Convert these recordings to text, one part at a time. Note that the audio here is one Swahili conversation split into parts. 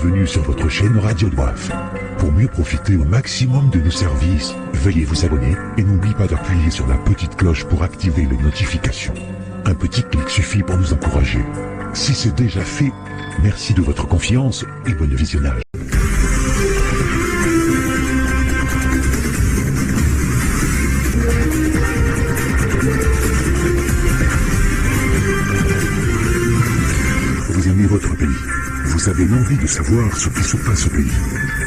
bienvenue sur votre chaîne Radio Doif. Pour mieux profiter au maximum de nos services, veuillez vous abonner et n'oubliez pas d'appuyer sur la petite cloche pour activer les notifications. Un petit clic suffit pour nous encourager. Si c'est déjà fait, merci de votre confiance et bon visionnage. Vous aimez votre pays. Vous avez l'envie de savoir ce qui se passe au pays.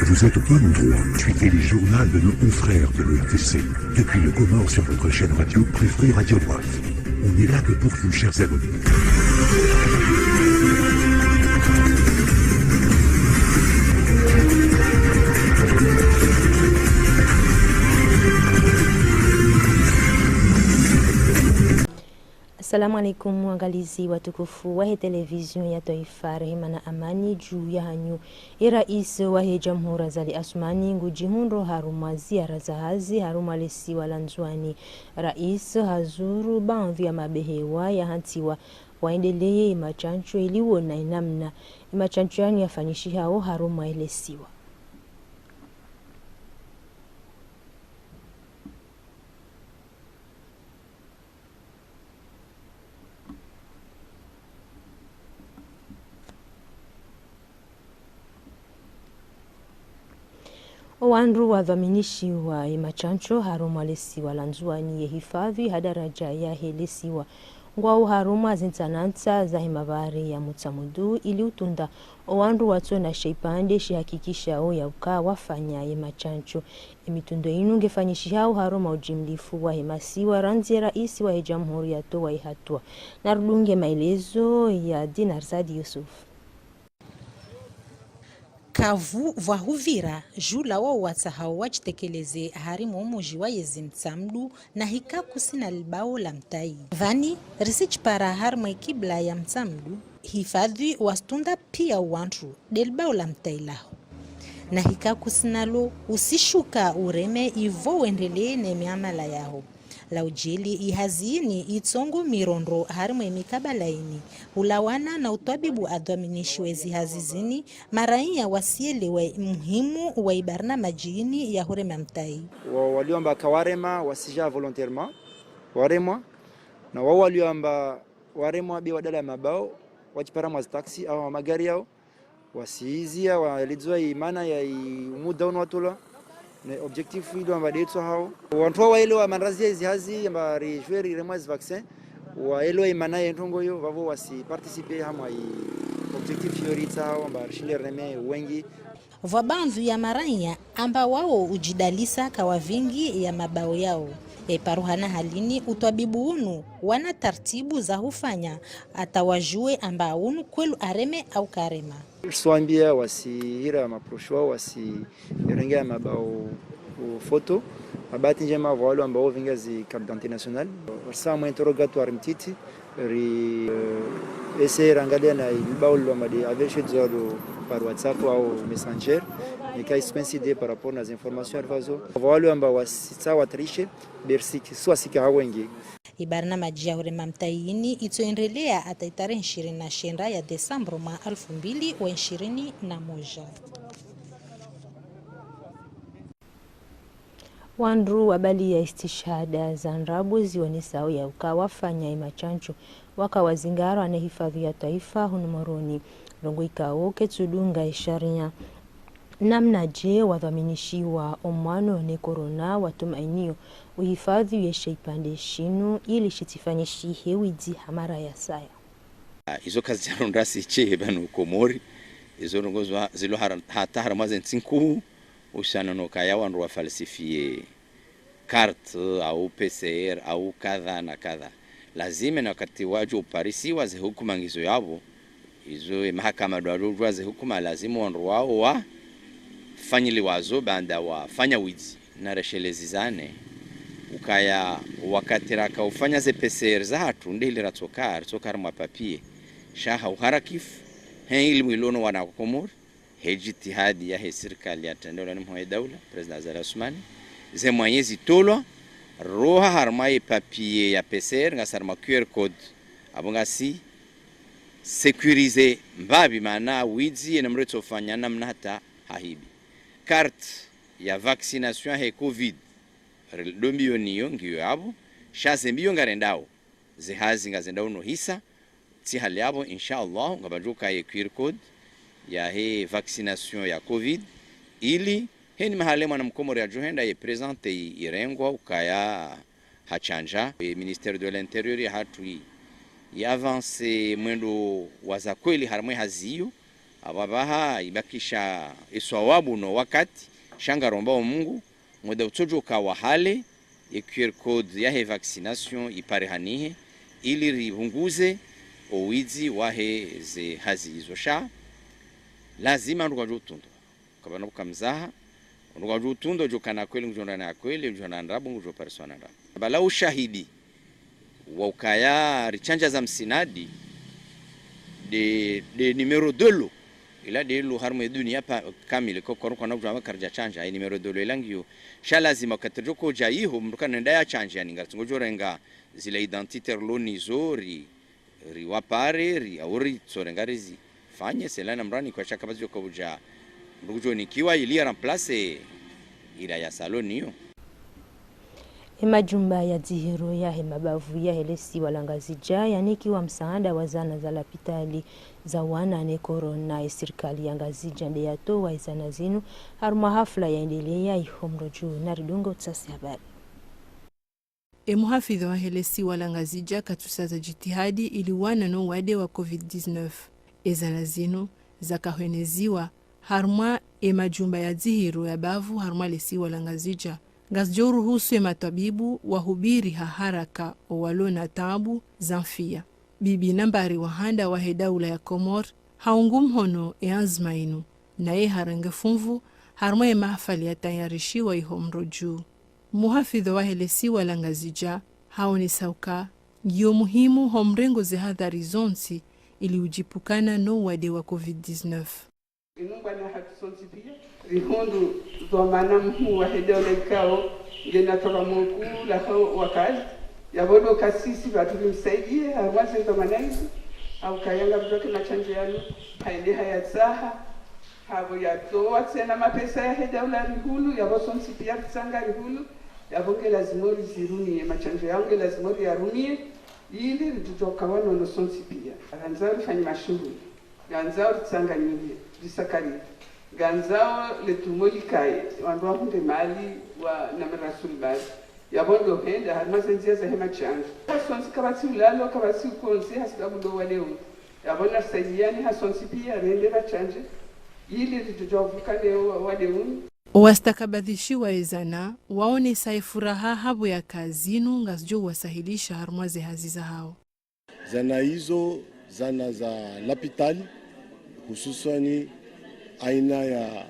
Vous êtes au bon endroit. Suivez les journaux de nos confrères de l'ERTC. Depuis le Comore sur votre chaîne radio préférée Radio Doif. On est là que pour vous, chers abonnés. Assalamu alaikum waangalizi watukufu wa television ya Taifa, rehema na amani juu ya hanyu. Rais wa Jamhuri Zali Asmani ngujihundo haruma ziara za hazi haruma lesi walanzwani. Rais hazuru baadhi ya mabehewa ya hantiwa waendelee imachancho iliwona inamna imachancho yani yafanyishi hao haruma elesiwa. Wandu wadhaminishi wa imachancho haruma lesi walanzwani ye hifadhi hadaraja ya helesiwa. Ngwao haruma zintananta za himabari ya mutamudu ili utunda wandu watu na sheipande shihakikisha o ya uka wafanya imachancho. Emitundo inu ngefanyishi hao haruma ujimlifu wa himasiwa ranzi raisi wa Jamhuri ya toa ihatua. Narudunge maelezo ya Dinar Zadi Yusuf. Kavu vahuvira jula wa watahao wachitekeleze harimu umuji wa yezi mtsamdu na hika kusina libao la mtai. Vani risichpara harma kibla ya mtsamdu hifadhi wastunda pia wantu delbao la mtai lao. Na hika kusinalo usishuka ureme ivo wendele ne miamala yao. La ujili ihazini itongo mirondo harimo imikabalaini ulawana na utwabibu adhaminishi wezi hazizini maraia wasielewe muhimu wa ibarna majini ya hurema mtai. Waliomba kawarema wasija volontairement waremwa na wao waliomba waremwa bi wadala mabao wachipara mwa taxi au magari yao wasizia walizwa imana ya muda unwatola. Objectif ile ambadeto hao watu waelewa manrazia hizi hazi amba rejoindre les mois vaccin waelewa imana yentongo yo vavo wasi participer hamwa objectif yorita hao amba shile reme wengi vabanzu ya maranya amba wao ujidalisa kawa vingi ya mabao yao paruhana halini utwabibu unu wana tartibu za hufanya atawajue amba unu kwelu areme au karema. Swambia wasi hira maproshwa wasi rengea mabao foto abati njema wale ambao vinga zi carte d'identité nationale sama interrogatoire mtiti ri essayer angalia na ibao lo madi avec zalo par WhatsApp au Messenger et kai coïncider par rapport aux informations alfazo wale ambao wasita watrishe bersiki swasika hawengi. Ibarna majia hurema mtaini itoendelea ataitare 29 ya Desemba 2021. Wandu wabali ya istishhada za nrabu ziwani sao ya ukawafanya imachancho wakawazingara na hifadhi ya taifa hunumoroni rongo ikao ketudunga isharia. Namna je wadhaminishi wa omwano ne korona watumainio uhifadhi ya sheipande shinu ili shitifanishi hewidi hamara ya saya. Izo kazi zarondasi che banu Komori izo rongozo zilo hata haramazen tsinku ushana no kaya wandu wafalsifie carte au PCR au kadha na kadha. Lazima na wakati waju Parisi waze hukuma ngizo yabo izo mahakama dwaru waze hukuma lazima wandu wao wa fanyili wazo banda wafanya wizi na reshelezi zane ukaya wakati raka ufanya ze PCR za hatu ndili ratokar mapapie shaha uharakif ili milono wana Komori hejitihadi ya serikali ya tendola ni mwa daula president Zali Asmani ze mwanyezi tolo roha harmai papier ya PCR ngasarma QR code abonga si sécuriser mbabi maana wizi ina mreto fanya namna hata hahibi carte ya vaccination he covid dombiyo niyo ngiyo abo shaze mbiyo ngarendao zihazi ngazendao no hisa ti hali abo inshallah ngabajuka ye QR code ya he vaccination ya covid ili heni mahale mwana mkomori ya johenda ye presente irengwa ukaya hachanja ministère de l'intérieur ya hatui ya avance mwendo waza kweli haramwe haziyo ababaha ibakisha iswawabu no wakati shanga romba wa Mungu mweda utojoka wa hale ye QR code ya he vaccination iparehanihe ili ribunguze owizi wahe ze hazi hizo sha lazima ndugajo utundo kabana bukamzaha ndugajo utundo jokana kweli ngjonda na kweli njona ndabu ngjo persona ndabu bala ushahidi wa ukaya richanja za msinadi de numero 2 lo ila de lo harmo dunia pa kamile ko koruko na bujama karja chanja ai numero 2 langio sha lazima katajoko jaiho mruka nenda ya chanja yani ngartungo jorenga zile identitaire lo nizori ri wapare ri auri tsorengarizi fanye selana mrani kwa shaka bazo ko buja ndujo nikiwa ili remplace ila ya salonio majumba ya zihiro ya mabavu ya helesi walangazija yanikiwa msaada wa zana za lapitali za wana ne corona ya serikali ya ngazija nde yatoa izana zinu haruma hafla yaendelea ihomroju na ridungo tsasi habari. Muhafidhi wa helesi walangazija katusaza jitihadi ili wana no wade wa COVID-19 izana zinu zakahweneziwa haruma majumba ya zihiro ya bavu haruma lesi walangazija ngazjo ruhusu matabibu wahubiri haraka walona tabu zanfia bibi nambari wahanda wa daula ya Komor haungum hono azmainu naye haranga funvu harma mahfali yatayarishiwa ihomroju muhafidhi wa helesi walangazija haoni sauka ndio muhimu homrengo zihadhari zonsi ili ujipukana no wade wa COVID-19 inungwa na hatusonsipia rihundu zomana mhu wa hedole kao ngena toka mkuu la wakazi yabodo kasisi batulimsaidie hawaze zomana hizo au kayanga mtoke machanje yanu haende hayatsaha habo yatoa tena mapesa ya hedole rihulu yabosonsipia tsanga rihulu yabonge lazimori ziruni machanje yangu lazimori yarumie ili tutoka wano no sonsipia aranza fanya mashuru ganzao tsanga nyingi disakari ganzao letumolikaye wandu hunde mali wa namrasul baz yabondo henda harmazenjia za hema chanzo hasonsi kabati ulalo kabati konsi hasibabundo waleo yabona sajiani hasonsi pia rende bachanje ili tujovuka leo waleo wastakabadhishiwa ezana waone saifuraha habo ya kazinu ngazjo wasahilisha harmaze haziza hao zana hizo zana za lapitali hususani aina ya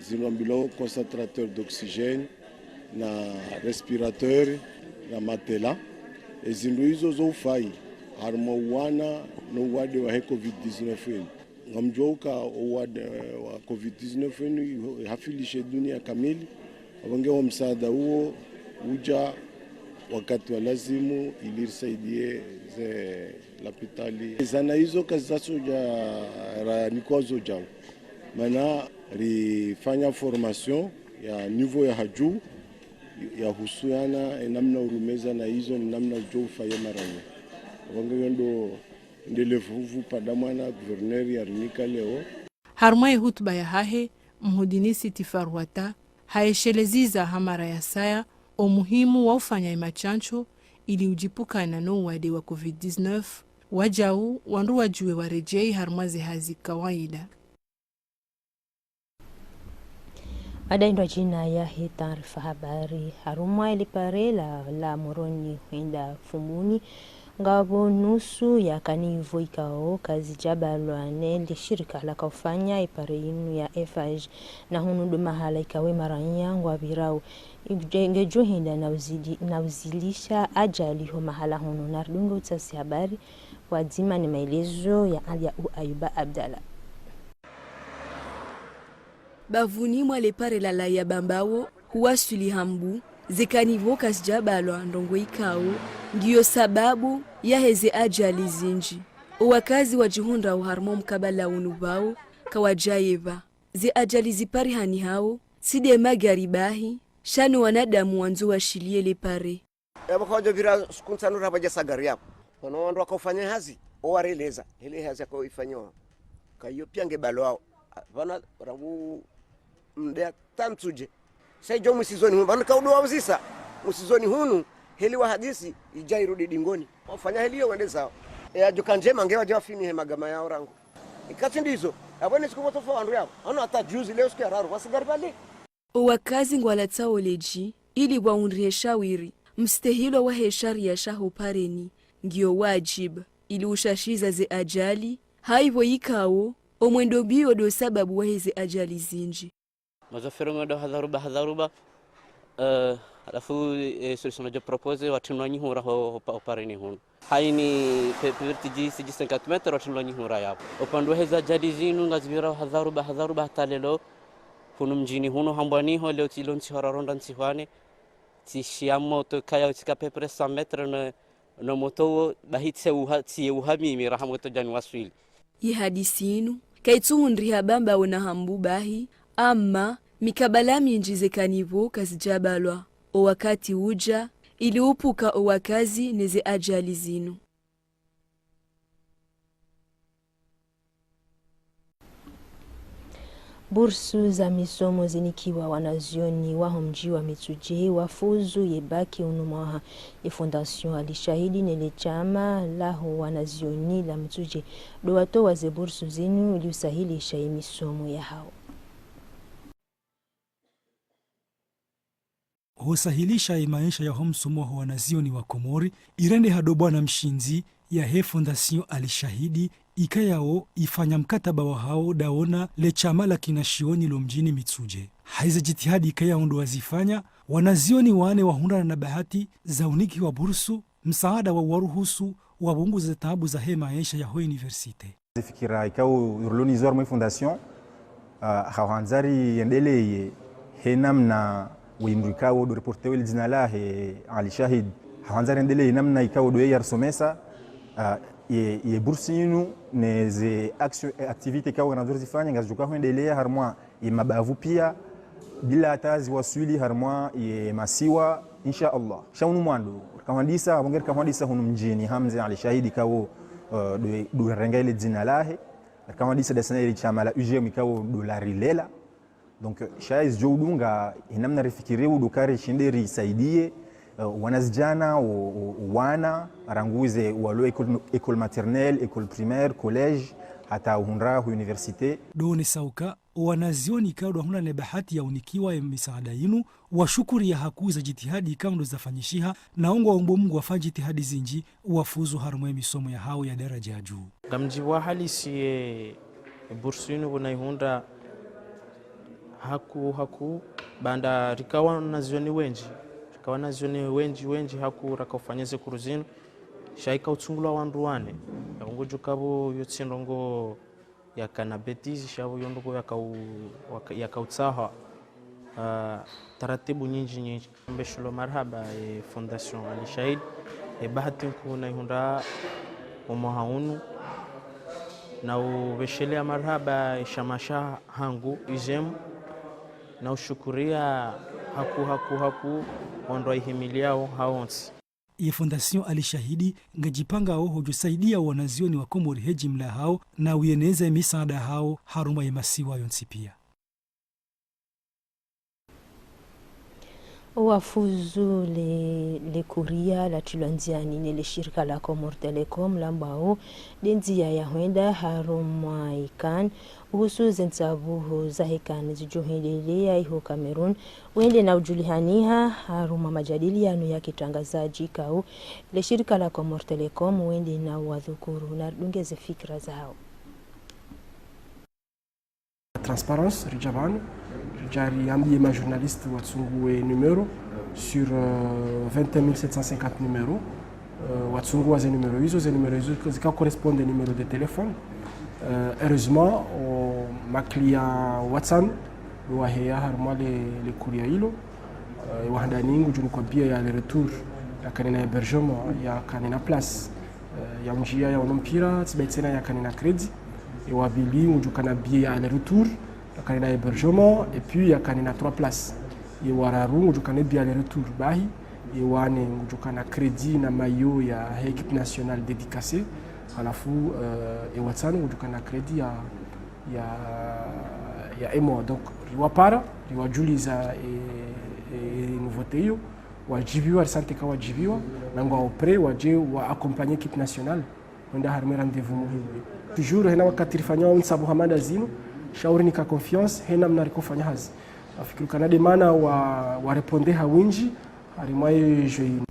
zinambilo concentrateur d'oxygène na respirateur na matela ezindu hizo zofai harmo wana no wade wa COVID-19 ngamjoka wade wa COVID-19 hafilishe dunia kamili wangewa msaada huo uja wakati wa lazimu ili saidie ze lapitali zana hizo kazi zaso ja nikwazo jao mana rifanya formation ya niveau ya haju ya husuana namna urumeza na hizo namna jo faya maranya wangeendo ndelevuvu padamana gouverneur ya rinika leo harmai hutuba ya hahe mhudinisi tifarwata haesheleziza hamara ya saya umuhimu wa ufanya imachancho ili ujipukana no wade wa COVID-19 wajau wandu wajue warejei harmaze hazi kawaida. Adaindwa jina ya hii taarifa habari haruma ilipare la moroni huenda fumuni ngabo nusu ya kanivo ikao kazi jabalwa nende shirika la kufanya ipare inu ya FH na hunudu mahala ikawe maranya ngwabirau ngejo hinda na uzilisha ajali ho mahala hunu nardunga utasi habari wadzima ni maelezo ya Alia Ayuba Abdalla. Bavuni mwale pare la ya bambao huwa suli hambu zekanivo kasjabalwa ndongo ikao ndiyo sababu ya heze ajali zinji wakazi wa jihunda uharmo mkabala unubao kawajayeva zi ajali zipari hani hao side magari bahi shani wanadamu wanzu washilie lepare eba kwa jovira skuntanu rabaja sagari hapo kono wandu wakofanya hazi owareleza ile hazi yako ifanywa kayo piange balwao bana rangu mde tamtuje sai jo musizoni bana kaudwa uzisa musizoni hunu heli wa hadisi ijairudi dingoni wafanya helio wende sawa ajoka njema ngewa jafini he magama yao rangu ikati ndizo abone siku moto wandu yao ana hata juzi leo siku ya raru wasigari bali wakazi ngwalata oleji ili waunrie shawiri mstehilo wa heshari ya shaho pareni ngio wajib ili ushashiza ze ajali haivo ikao omwendo bio do sababu waheze ajali zinji mazafero ndo hadharuba alafu solution je propose watunwanyi hura ho pareni hun haini pertiji 50 meter watunwanyi hura yapo upande waheza ajali zinu ngazibira hadharuba hatalelo huno mjini huno hambani ho leo tilonsi hararonda nsihwane tishiamo to kaya utika pepre 100 metre no moto bahitse uhami rahamoto jani waswili ye hadisinu kaitsuhundri habamba ona hambu bahi ama mikabala minjize kanivo kazijabalwa o wakati uja ili upuka o wakazi neze ajali zinu. Bursu za misomo zinikiwa wanazioni waho mji wa Mituje wafuzu yebaki unumaha ya Fondation Alishahidi nele chama laho wanazioni la Mituje doato waze bursu zinu ili usahilisha misomo ya hao. Husahilisha maisha ya homsumo wanazioni wa Komori irende hadobwa na mshinzi ya he Fondation Alishahidi ikayao ifanya mkataba wa hao daona le chama la kinashioni lo mjini Mituje. Haiza jitihadi ikayao ndo wazifanya wanazioni wane wahundana na bahati za uniki wa bursu msaada wa waruhusu wabungu za taabu za he maisha ya ho universite. Fikira ikao urlonizor mwe Fondation hawanzari endeleye he namna wimrikao do reporter wel dinala he Alishahid hawanzari endeleye namna ikao do yarsomesa ye bursinu neze action activity kwa wanadhuri zifanya ngazuka kuendelea harmwa ye mabavu pia bila atazi waswili harmwa ye masiwa insha Allah shaunu mwandu kamandisa wongera kamandisa hunu mjini Hamza Alishahidi kao do renga ile jina lahe kamandisa desana ile chama la UGM kao do la rilela donc shaiz joudunga inamna refikiri udukari shinderi saidie wanazijana wana aranguze walo école maternelle école primaire collège hata uhunra université doni sauka wanazioni kado huna ne bahati ya unikiwa ya misaada yinu washukuri ya hakuza jitihadi kando zafanyishiha naongo ombo Mungu afanye jitihadi zinji wafuzu harumwe misomo ya hao ya daraja ya juu gamji wa halisi bursu yinu unaihunda haku banda rikawa nazioni wenji haku rakafanyeze kuruzino shaika utungula wandu wane yangojo kabo yotsindongo yakanabetizi shabo yondoko yakautsaha taratibu nyingi mbeshulo marhaba Fondation Alishahid bahati kuna ihunda omohaunu na ubeshelea marhaba shamasha hangu izem na ushukuria haku ondwa ihimiliao haonsi. Ye Fondation Alishahidi ngajipanga ao hujusaidia wanazioni wa Komori hejimla hao na uyeneza misaada hao haruma ya masiwa yonsi pia. Wafuzu le kuria la tulanziani nele shirika la Comore Telecom lambao denzia ya huenda haruma ikan uhusu zensabuhu za hekani zijuhilelea iho Cameroon wende na ujulihaniha haruma majadiliano ya kitangazaji kao le shirika la Comore Telecom wende na wadhukuru na dungeze fikra zao. Transparence Rijaban Jari ambi ma journaliste watsungue numéro sur 20750 numéros watsungue ces numéros qui correspondent aux numéros de téléphone. Heureusement ma client WhatsApp doit harma les courriers ilo wahanda ningu junu kwa pia ya le retour ya kanina hébergement ya kanina place ya njia ya mpira tibaitsena yakanina crédit et wabili ujukana billet ya aller-retour yakanina hébergement et puis yakanina 3 places et wararu ujukana billet aller-retour bahi et wane ujukana crédit na maillot ya équipe nationale dédicacée alafu et watsanu ujukana crédit ya emo donc riwapara riwajuliza nouveauté hiyo wajibiwa risanteka wajibiwa nangwa opre waje wa accompagner équipe nationale wenda harme rendez-vous muhimu toujours hena wakati rifanya msabu hamada zinu shauri nika confiance hena mnarikofanya hazi afikiru kanade mana wa reponde hawinji harimwaye joini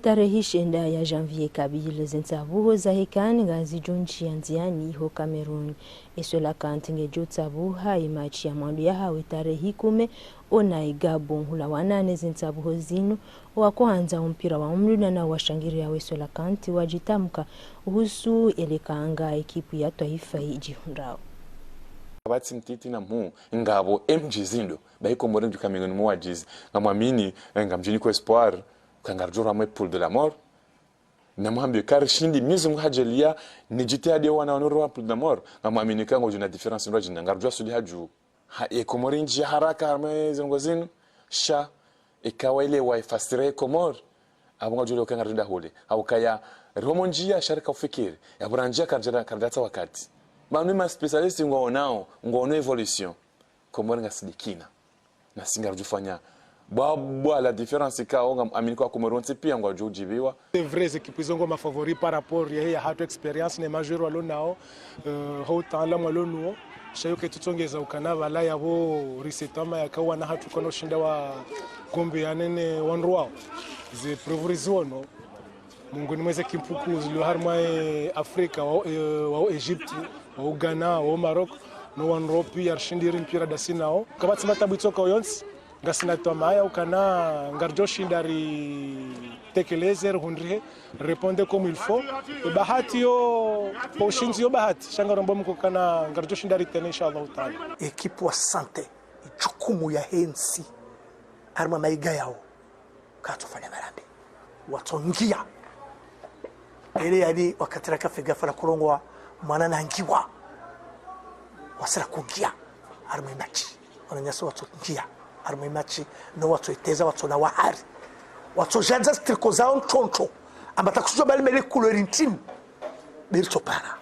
tarehe shenda ya janvier kabili zensabuho za hekani ngazi jonchi ya nziani ho Cameroon esola kantinge jotsabuha imachi ya mwandu ya hawe tarehe 10 ona igabon hula wanane zensabuho zinu wakoanza mpira wa umluna na washangiri ya wesola kanti wajitamka uhusu elekaanga ekipu ya taifa ijihundao abatsi mtiti na mu ngabo mjizindo baiko more ndu Cameroon mu wajizi ngamwamini ngamjini ko espoir kangarjora mwe pool de la mort na mwambie karishindi mizo mhajelia nijitihadi wana wanoro pool de la mort ngamwamini kango juna difference ndo jina ngarjwa sudi haju ha ekomorinji haraka harme zingozin sha ikawa ile wa fasire komor abonga jule kangarjinda hole au kaya romonjia sharika ufikiri ya buranjia kardata wakati banu ma specialist ngonao evolution komor ngasidikina na singarjufanya Bwa la différence ka amini kwa Cameroun pia ngwa jojibiwa. C'est vrai équipe zongo ma favori par rapport ya hatu experience ne majeur walo nao ho tala mwalo nuo shayo ke tutsongeza ukana bala yabo resetama yakawa na hatu kono shinda wa kombe yanene wanrwao ze provorizono mungu ni mweze kimpuku zilo harma Afrika wa Egypt wa Ghana wa Maroc no wanropi yarshindiri mpira dasinao kabatsi matabitsoka yonsi ngasina tomaya ukana ngarjo shindari tekelezer hundre répondre comme il faut bahati yo poshinzi yo bahati shangarombo mko kana ngarjo shindari tena inshallah taala equipe wa santé ichukumu ya hensi arma maiga yao katufanya marambi watongia ele yani wakati rakafiga fara kurongwa mwana nangiwa wasira kungia arma machi wananyasa watongia arma machi no watu iteza watu na wahari watu janza striko zao choncho ambata kusho bali mele colorintin bilto para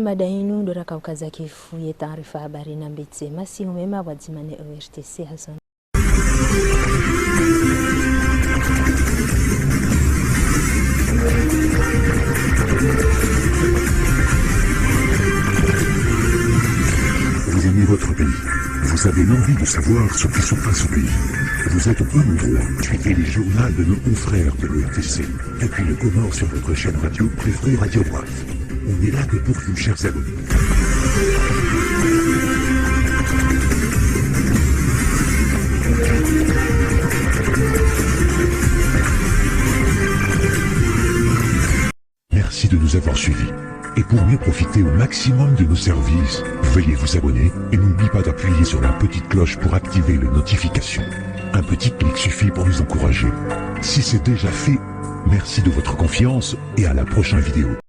mada inu ndo rakaukaza kifu ye taarifa habari na mbitse masi umema wadzimane ORTC Hassan. Vous aimez votre pays. Vous avez l'envie de savoir ce qui se passe au pays. Vous êtes au bon endroit. Suivez les journaux de nos confrères de l'ORTC. Depuis le Comore sur votre chaîne radio préférée Radio WAF. On est là que pour vous, chers abonnés. Merci de nous avoir suivis. Et pour mieux profiter au maximum de nos services, veuillez vous abonner et n'oubliez pas d'appuyer sur la petite cloche pour activer les notifications. Un petit clic suffit pour nous encourager. Si c'est déjà fait, merci de votre confiance et à la prochaine vidéo.